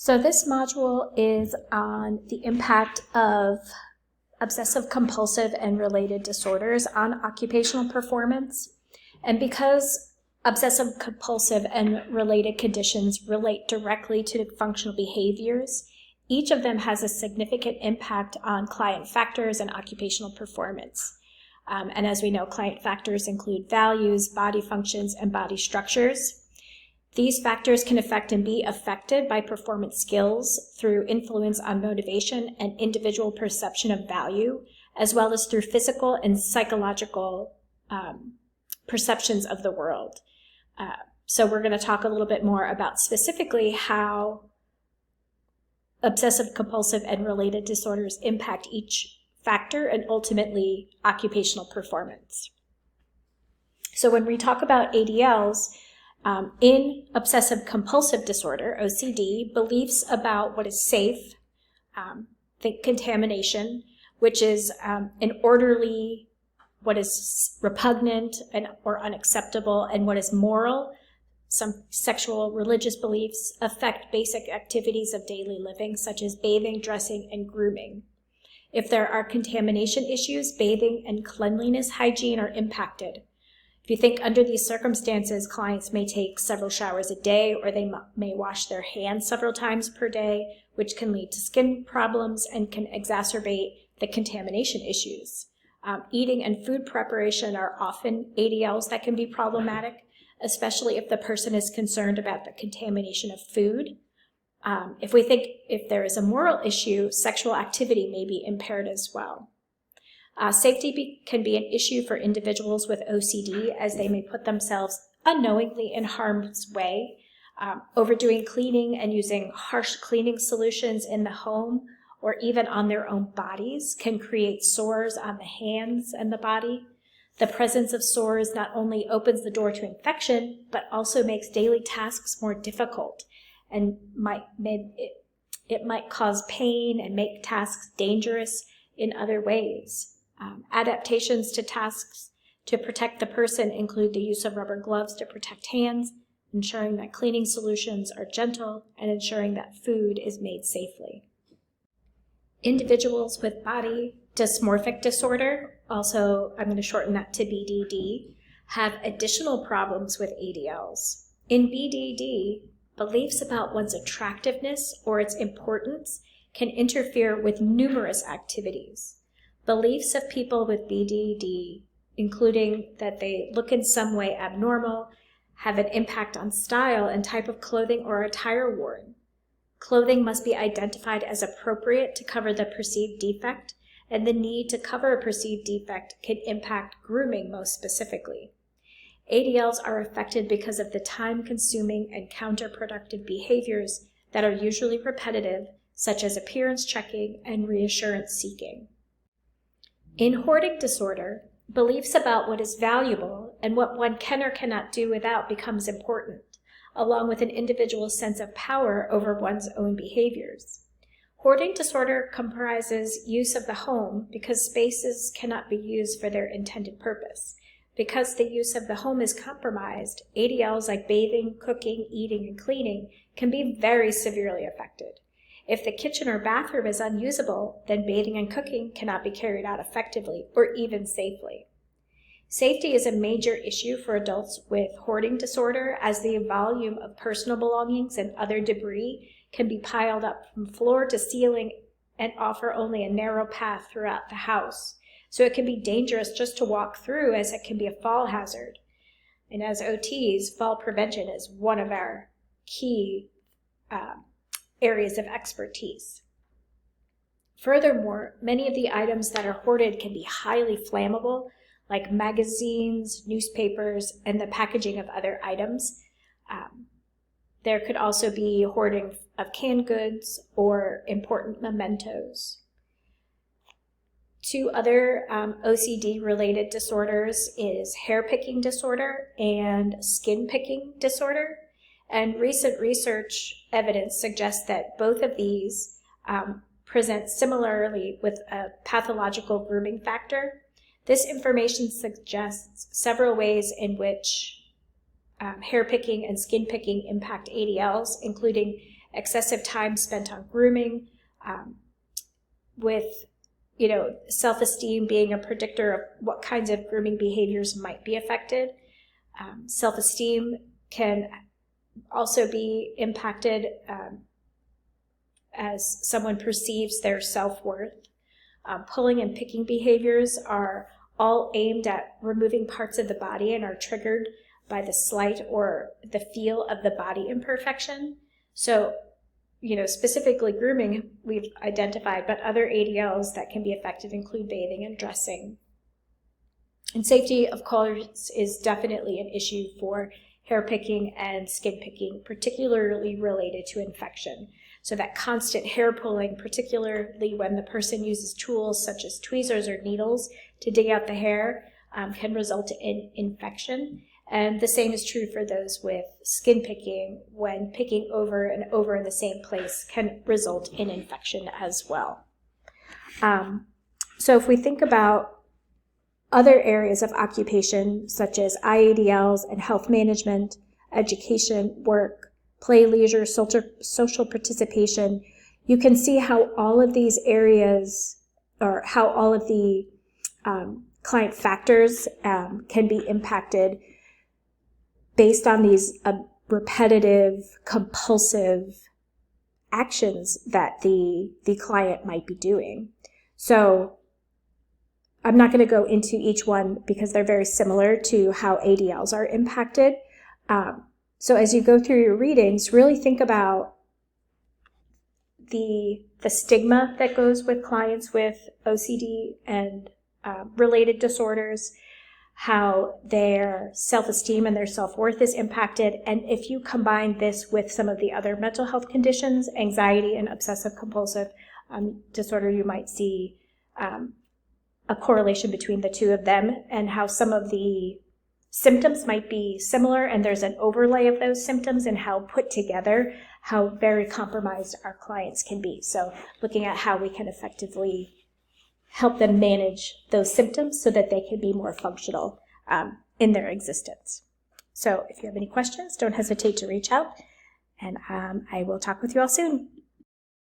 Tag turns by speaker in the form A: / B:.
A: So this module is on the impact of obsessive compulsive and related disorders on occupational performance. And because obsessive compulsive and related conditions relate directly to functional behaviors, each of them has a significant impact on client factors and occupational performance. And as we know, client factors include values, body functions, and body structures. These factors can affect and be affected by performance skills through influence on motivation and individual perception of value, as well as through physical and psychological perceptions of the world. So we're going to talk a little bit more about specifically how obsessive compulsive and related disorders impact each factor and ultimately occupational performance. So when we talk about ADLs, in obsessive compulsive disorder, OCD, beliefs about what is safe, think contamination, which is an orderly, what is repugnant or unacceptable, and what is moral, some sexual, religious beliefs, affect basic activities of daily living, such as bathing, dressing, and grooming. If there are contamination issues, bathing and cleanliness hygiene are impacted. If you think under these circumstances, clients may take several showers a day, or they may wash their hands several times per day, which can lead to skin problems and can exacerbate the contamination issues. Eating and food preparation are often ADLs that can be problematic, especially if the person is concerned about the contamination of food. If we think if there is a moral issue, sexual activity may be impaired as well. Safety can be an issue for individuals with OCD, as they may put themselves unknowingly in harm's way. Overdoing cleaning and using harsh cleaning solutions in the home or even on their own bodies can create sores on the hands and the body. The presence of sores not only opens the door to infection, but also makes daily tasks more difficult and it might cause pain and make tasks dangerous in other ways. Adaptations to tasks to protect the person include the use of rubber gloves to protect hands, ensuring that cleaning solutions are gentle, and ensuring that food is made safely. Individuals with body dysmorphic disorder, also I'm going to shorten that to BDD, have additional problems with ADLs. In BDD, beliefs about one's attractiveness or its importance can interfere with numerous activities. Beliefs of people with BDD, including that they look in some way abnormal, have an impact on style and type of clothing or attire worn. Clothing must be identified as appropriate to cover the perceived defect, and the need to cover a perceived defect can impact grooming most specifically. ADLs are affected because of the time-consuming and counterproductive behaviors that are usually repetitive, such as appearance checking and reassurance seeking. In hoarding disorder, beliefs about what is valuable and what one can or cannot do without becomes important, along with an individual's sense of power over one's own behaviors. Hoarding disorder comprises use of the home because spaces cannot be used for their intended purpose. Because the use of the home is compromised, ADLs like bathing, cooking, eating, and cleaning can be very severely affected. If the kitchen or bathroom is unusable, then bathing and cooking cannot be carried out effectively or even safely. Safety is a major issue for adults with hoarding disorder, as the volume of personal belongings and other debris can be piled up from floor to ceiling and offer only a narrow path throughout the house. So it can be dangerous just to walk through, as it can be a fall hazard. And as OTs, fall prevention is one of our key areas of expertise. Furthermore, many of the items that are hoarded can be highly flammable, like magazines, newspapers, and the packaging of other items. There could also be hoarding of canned goods or important mementos. Two other OCD-related disorders is hair picking disorder and skin picking disorder. And recent research evidence suggests that both of these present similarly with a pathological grooming factor. This information suggests several ways in which hair picking and skin picking impact ADLs, including excessive time spent on grooming, with self-esteem being a predictor of what kinds of grooming behaviors might be affected. Self-esteem can also be impacted as someone perceives their self-worth. Pulling and picking behaviors are all aimed at removing parts of the body and are triggered by the slight or the feel of the body imperfection. So, specifically grooming we've identified, but other ADLs that can be affected include bathing and dressing. And safety, of course, is definitely an issue for hair picking and skin picking, particularly related to infection. So that constant hair pulling, particularly when the person uses tools such as tweezers or needles to dig out the hair, can result in infection. And the same is true for those with skin picking. When picking over and over in the same place can result in infection as well. So if we think about other areas of occupation, such as IADLs and health management, education, work, play, leisure, social participation, you can see how all of these areas, or how all of the client factors can be impacted based on these repetitive, compulsive actions that the client might be doing. So I'm not going to go into each one because they're very similar to how ADLs are impacted. So as you go through your readings, really think about the stigma that goes with clients with OCD and related disorders, how their self-esteem and their self-worth is impacted. And if you combine this with some of the other mental health conditions, anxiety and obsessive compulsive disorder, you might see a correlation between the two of them, and how some of the symptoms might be similar, and there's an overlay of those symptoms, and how put together, how very compromised our clients can be. So looking at how we can effectively help them manage those symptoms so that they can be more functional in their existence. So if you have any questions, don't hesitate to reach out, and I will talk with you all soon.